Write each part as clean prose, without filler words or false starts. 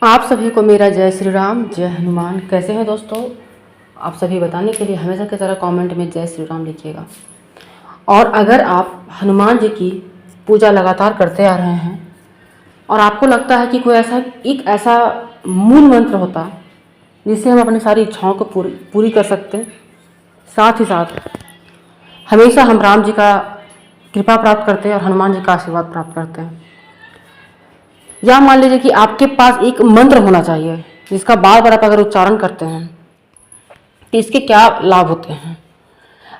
आप सभी को मेरा जय श्री राम, जय हनुमान। कैसे हैं दोस्तों? आप सभी बताने के लिए हमेशा की तरह कमेंट में जय श्री राम लिखिएगा। और अगर आप हनुमान जी की पूजा लगातार करते आ रहे हैं और आपको लगता है कि कोई ऐसा मूल मंत्र होता जिससे हम अपनी सारी इच्छाओं को पूरी कर सकते हैं, साथ ही साथ हमेशा हम राम जी का कृपा प्राप्त करते हैं और हनुमान जी का आशीर्वाद प्राप्त करते हैं, या मान लीजिए कि आपके पास एक मंत्र होना चाहिए जिसका बार बार आप अगर उच्चारण करते हैं तो इसके क्या लाभ होते हैं।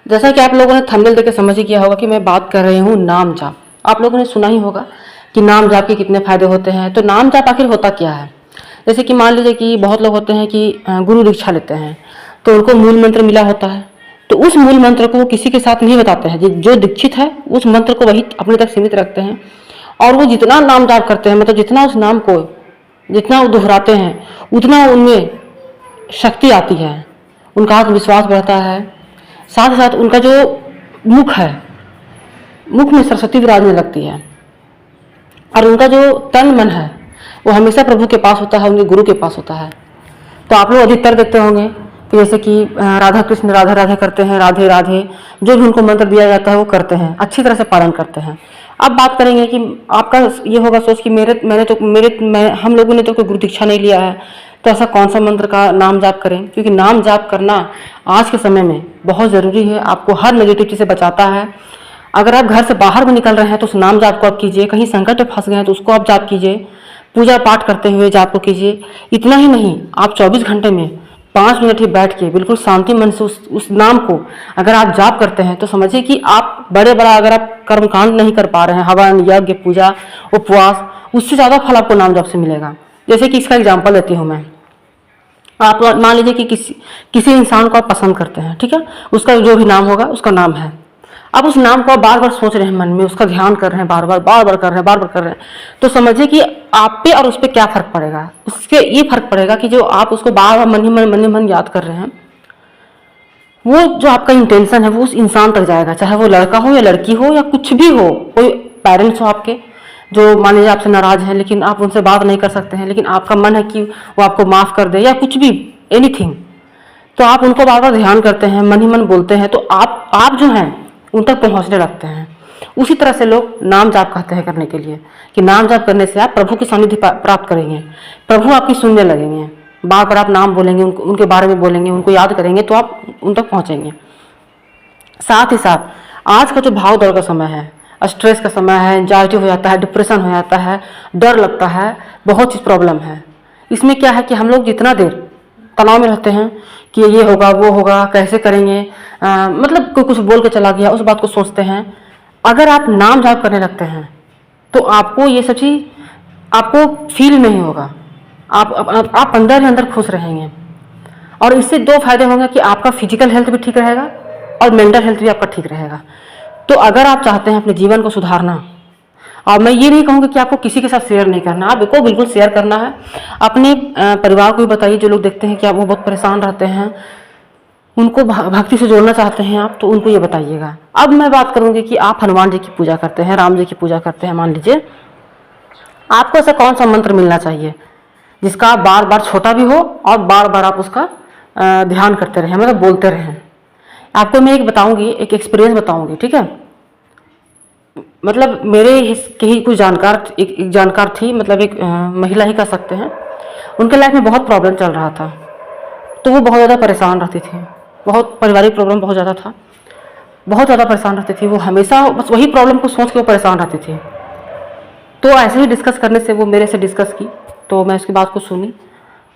जैसा कि आप लोगों ने थंबनेल देख के समझ ही किया होगा कि मैं बात कर रही हूँ नाम जाप। आप लोगों ने सुना ही होगा कि नाम जाप के कितने फायदे होते हैं। तो नाम जाप आखिर होता क्या है? जैसे कि मान लीजिए कि बहुत लोग होते हैं कि गुरु दीक्षा लेते हैं तो उनको मूल मंत्र मिला होता है, तो उस मूल मंत्र को वो किसी के साथ नहीं बताते हैं। जो दीक्षित है उस मंत्र को वही अपने तक सीमित रखते हैं और वो जितना नाम जाप करते हैं, मतलब जितना उस नाम को जितना वो दोहराते हैं उतना उनमें शक्ति आती है, उनका आत्मविश्वास बढ़ता है। साथ ही साथ उनका जो मुख है, मुख में सरस्वती विराजने लगती है और उनका जो तन मन है वो हमेशा प्रभु के पास होता है, उनके गुरु के पास होता है। तो आप लोग अधिकतर देखते होंगे कि जैसे कि राधा कृष्ण राधे राधे करते हैं, राधे राधे, जो भी उनको मंत्र दिया जाता है वो करते हैं, अच्छी तरह से पालन करते हैं। अब बात करेंगे कि आपका ये होगा सोच कि हम लोगों ने तो कोई गुरु दीक्षा नहीं लिया है, तो ऐसा कौन सा मंत्र का नाम जाप करें? क्योंकि नाम जाप करना आज के समय में बहुत ज़रूरी है, आपको हर नेगेटिव चीज़ से बचाता है। अगर आप घर से बाहर भी निकल रहे हैं तो उस नाम जाप को आप कीजिए, कहीं संकट में फंस गए हैं तो उसको आप जाप कीजिए, पूजा पाठ करते हुए जाप को कीजिए। इतना ही नहीं, आप 24 घंटे में 5 मिनट ही बैठ के बिल्कुल शांति मन से उस नाम को अगर आप जाप करते हैं तो समझिए कि आप बड़ा अगर आप कर्मकांड नहीं कर पा रहे हैं, हवन यज्ञ पूजा उपवास, उससे ज़्यादा फल आपको नाम जाप से मिलेगा। जैसे कि इसका एग्जाम्पल देती हूँ मैं। आप मान लीजिए कि किसी इंसान को आप पसंद करते हैं, ठीक है, उसका जो भी नाम होगा उसका नाम है। आप उस नाम को बार बार सोच रहे हैं, मन में उसका ध्यान कर रहे हैं, बार बार कर रहे हैं, तो समझिए कि आप पे और उस पर क्या फर्क पड़ेगा। उसके ये फर्क पड़ेगा कि जो आप उसको बार बार मन ही मन याद कर रहे हैं, वो जो आपका इंटेंशन है वो उस इंसान तक जाएगा, चाहे वो लड़का हो या लड़की हो या कुछ भी हो। कोई पेरेंट्स हो आपके जो मान लीजिए आपसे नाराज हैं लेकिन आप उनसे बात नहीं कर सकते हैं, लेकिन आपका मन है कि वो आपको माफ़ कर दे या कुछ भी, एनीथिंग, तो आप उनको बार बार ध्यान करते हैं, मन ही मन बोलते हैं, तो आप जो हैं उन तक पहुँचने लगते हैं। उसी तरह से लोग नाम जाप कहते हैं करने के लिए कि नाम जाप करने से आप प्रभु की सानिध्य प्राप्त करेंगे, प्रभु आपकी सुनने लगेंगे, बार बार आप नाम बोलेंगे, उनके बारे में बोलेंगे, उनको याद करेंगे तो आप उन तक पहुँचेंगे। साथ ही साथ आज का जो भाव दौड़ का समय है, स्ट्रेस का समय है, एंजाइटी हो जाता है, डिप्रेशन हो जाता है, डर लगता है, बहुत चीज़ प्रॉब्लम है। इसमें क्या है कि हम लोग जितना देर तनाव में रहते हैं कि ये होगा वो होगा कैसे करेंगे, मतलब कोई कुछ बोल के चला गया, उस बात को सोचते हैं। अगर आप नाम जाप करने लगते हैं तो आपको ये सब चीज़ आपको फील नहीं होगा, आप अंदर ही अंदर खुश रहेंगे। और इससे 2 फायदे होंगे कि आपका फिजिकल हेल्थ भी ठीक रहेगा और मेंटल हेल्थ भी आपका ठीक रहेगा। तो अगर आप चाहते हैं अपने जीवन को सुधारना, और मैं ये नहीं कहूँगी कि आपको किसी के साथ शेयर नहीं करना, आपको बिल्कुल शेयर करना है। अपने परिवार को भी बताइए, जो लोग देखते हैं कि आप वो बहुत परेशान रहते हैं, उनको भक्ति से जोड़ना चाहते हैं आप, तो उनको ये बताइएगा। अब मैं बात करूँगी कि आप हनुमान जी की पूजा करते हैं, राम जी की पूजा करते हैं, मान लीजिए आपको ऐसा कौन सा मंत्र मिलना चाहिए जिसका आप बार बार छोटा भी हो और बार बार आप उसका ध्यान करते रहें, मतलब बोलते रहें। आपको मैं एक बताऊंगी, एक एक्सपीरियंस बताऊंगी, ठीक है। मतलब मेरे कहीं कुछ एक जानकार थी, मतलब एक महिला ही कह सकते हैं, उनके लाइफ में बहुत प्रॉब्लम चल रहा था, तो वो बहुत ज़्यादा परेशान रहती थी, बहुत पारिवारिक प्रॉब्लम बहुत ज़्यादा था, बहुत ज़्यादा परेशान रहती थी वो, हमेशा बस वही प्रॉब्लम को सोच के वो परेशान रहती थी। तो ऐसे ही डिस्कस करने से वो मेरे से डिस्कस की, तो मैं उसकी बात को सुनी।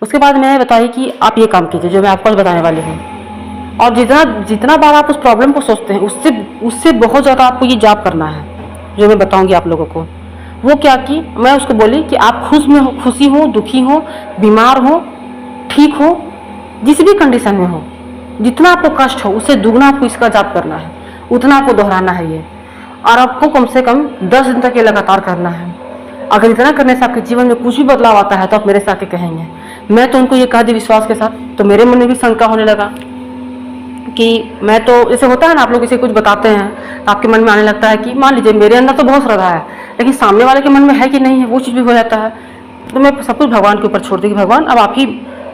उसके बाद मैंने बताई कि आप ये काम कीजिए जो मैं आपको बताने वाली हूँ, और जितना बार आप उस प्रॉब्लम को सोचते हैं उससे बहुत ज़्यादा आपको ये जाप करना है जो मैं बताऊंगी आप लोगों को। वो क्या कि मैं उसको बोली कि आप खुशी हो, दुखी हो, बीमार हो, ठीक हो, जिस भी कंडीशन में हो, जितना आपको कष्ट हो उससे दुगना आपको इसका जाप करना है, उतना आपको दोहराना है ये, और आपको कम से कम 10 दिन तक ये लगातार करना है। अगर इतना करने से आपके जीवन में कुछ भी बदलाव आता है तो आप मेरे से आके कहेंगे। मैं तो उनको ये कह दी विश्वास के साथ, तो मेरे मन में भी शंका होने लगा कि मैं तो, जैसे होता है ना, आप लोग किसी कुछ बताते हैं तो आपके मन में आने लगता है कि मान लीजिए मेरे अंदर तो बहुत श्रद्धा है लेकिन सामने वाले के मन में है कि नहीं है, वो चीज़ भी हो जाता है। तो मैं सब कुछ भगवान के ऊपर छोड़ दूँगी। भगवान अब आप ही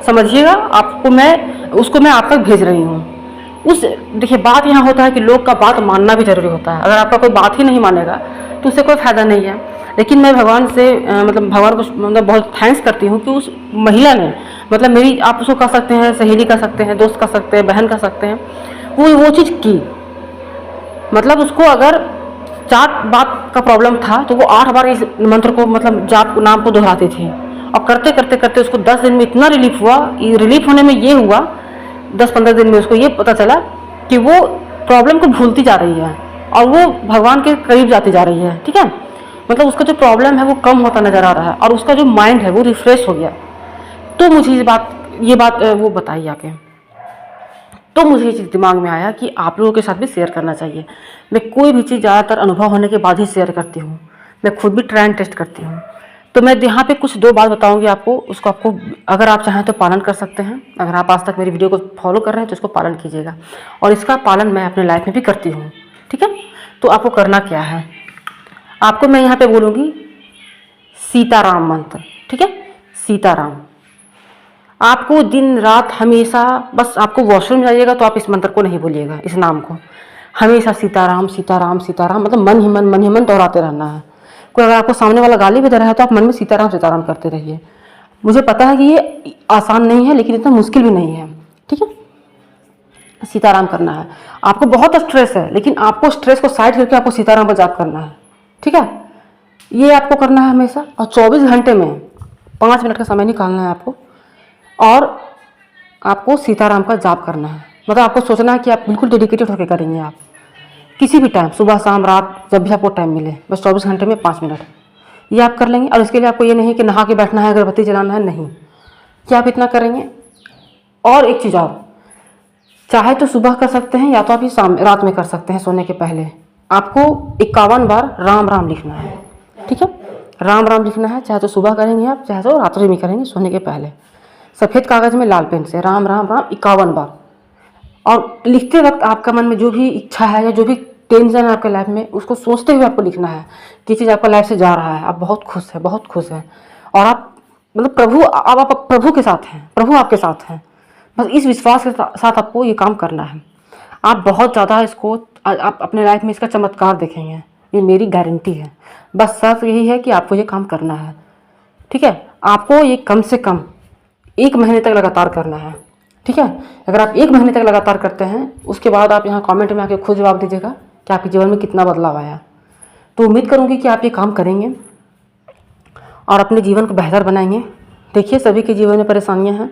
समझिएगा, आपको मैं आप तक भेज रही हूँ। देखिए बात यहाँ होता है कि लोग का बात मानना भी ज़रूरी होता है। अगर आपका कोई बात ही नहीं मानेगा तो उससे कोई फ़ायदा नहीं है। लेकिन मैं भगवान से मतलब भगवान को मतलब बहुत थैंक्स करती हूँ कि उस महिला ने, मतलब मेरी, आप उसको कह सकते हैं सहेली कह सकते हैं, दोस्त कह सकते हैं, बहन कह सकते हैं, वो चीज़ की। मतलब उसको अगर 4 बात का प्रॉब्लम था तो वो 8 बार इस मंत्र को, मतलब जाप नाम को दोहराती थी। और करते करते करते उसको 10 दिन में इतना रिलीफ हुआ, रिलीफ होने में ये हुआ 10-15 दिन में उसको ये पता चला कि वो प्रॉब्लम को भूलती जा रही है और वो भगवान के करीब जाती जा रही है। ठीक है, मतलब उसका जो प्रॉब्लम है वो कम होता नज़र आ रहा है और उसका जो माइंड है वो रिफ्रेश हो गया। तो मुझे ये बात वो बताई आके, तो मुझे ये चीज़ दिमाग में आया कि आप लोगों के साथ भी शेयर करना चाहिए। मैं कोई भी चीज़ ज़्यादातर अनुभव होने के बाद ही शेयर करती हूँ। मैं खुद भी ट्राई एंड टेस्ट करती हूँ। तो मैं यहाँ पे कुछ 2 बात बताऊँगी आपको, उसको आपको अगर आप चाहें तो पालन कर सकते हैं। अगर आप आज तक मेरी वीडियो को फॉलो कर रहे हैं तो इसको पालन कीजिएगा। और इसका पालन मैं अपने लाइफ में भी करती हूँ। ठीक है, तो आपको करना क्या है, आपको मैं यहाँ पे बोलूँगी सीताराम मंत्र। ठीक है, सीताराम। आपको दिन रात हमेशा, बस आपको वॉशरूम जाइएगा तो आप इस मंत्र को नहीं भूलिएगा, इस नाम को हमेशा सीताराम सीताराम सीताराम, मतलब मन ही मन दोहराते रहना है। कोई अगर आपको सामने वाला गाली भी दे रहा है तो आप मन में सीताराम सीताराम करते रहिए। मुझे पता है कि ये आसान नहीं है लेकिन इतना मुश्किल भी नहीं है। ठीक है, सीताराम करना है। आपको बहुत स्ट्रेस है लेकिन आपको स्ट्रेस को साइड करके आपको सीताराम का जाप करना है। ठीक है, ये आपको करना है हमेशा। और 24 घंटे में 5 मिनट का समय निकालना है आपको और आपको सीताराम का जाप करना है। मतलब आपको सोचना है कि आप बिल्कुल डेडिकेटेड होकर करेंगे। आप किसी भी टाइम, सुबह शाम रात, जब भी आपको टाइम मिले, बस 24 घंटे में 5 मिनट ये आप कर लेंगे। और इसके लिए आपको ये नहीं कि नहा के बैठना है, अगरबत्ती जलाना है, नहीं, क्या आप इतना करेंगे। और एक चीज़ और, चाहे तो सुबह कर सकते हैं या तो आप ये रात में कर सकते हैं सोने के पहले। आपको 51 बार राम राम लिखना है। ठीक है, राम राम लिखना है, चाहे तो सुबह करेंगे आप, चाहे तो रात्रि में करेंगे सोने के पहले। सफ़ेद कागज़ में लाल पेन से राम राम राम 51 बार। और लिखते वक्त आपका मन में जो भी इच्छा है या जो भी टेंशन है आपके लाइफ में, उसको सोचते हुए आपको लिखना है कि चीज़ आपका लाइफ से जा रहा है, आप बहुत खुश हैं, बहुत खुश हैं। और आप मतलब आप प्रभु के साथ हैं, प्रभु आपके साथ हैं। बस इस विश्वास के साथ आपको ये काम करना है। आप बहुत ज़्यादा इसको, आप अपने लाइफ में इसका चमत्कार देखेंगे, ये मेरी गारंटी है। बस शर्त यही है कि आपको ये काम करना है। ठीक है, आपको ये कम से कम 1 महीने तक लगातार करना है। ठीक है, अगर आप 1 महीने तक लगातार करते हैं, उसके बाद आप यहाँ कमेंट में आके खुद जवाब दीजिएगा कि आपके जीवन में कितना बदलाव आया। तो उम्मीद करूँगी कि आप ये काम करेंगे और अपने जीवन को बेहतर बनाएंगे। देखिए, सभी के जीवन में परेशानियाँ हैं,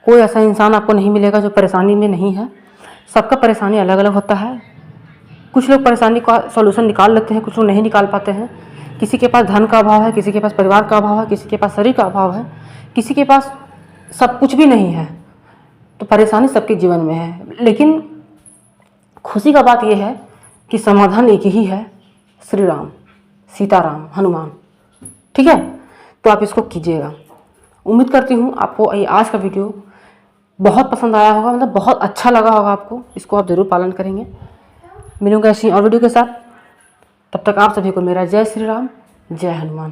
कोई ऐसा इंसान आपको नहीं मिलेगा जो परेशानी में नहीं है। सबका परेशानी अलग अलग होता है। कुछ लोग परेशानी का सॉल्यूशन निकाल लेते हैं, कुछ लोग नहीं निकाल पाते हैं। किसी के पास धन का अभाव है, किसी के पास परिवार का अभाव है, किसी के पास शरीर का अभाव है, किसी के पास सब कुछ भी नहीं है। तो परेशानी सबके जीवन में है, लेकिन खुशी का बात यह है कि समाधान एक ही है, श्री राम, सीताराम, हनुमान। ठीक है, तो आप इसको कीजिएगा। उम्मीद करती हूँ आपको ये आज का वीडियो बहुत पसंद आया होगा, मतलब बहुत अच्छा लगा होगा आपको। इसको आप ज़रूर पालन करेंगे। मिलूंगा ऐसी और वीडियो के साथ, तब तक आप सभी को मेरा जय श्री राम, जय हनुमान।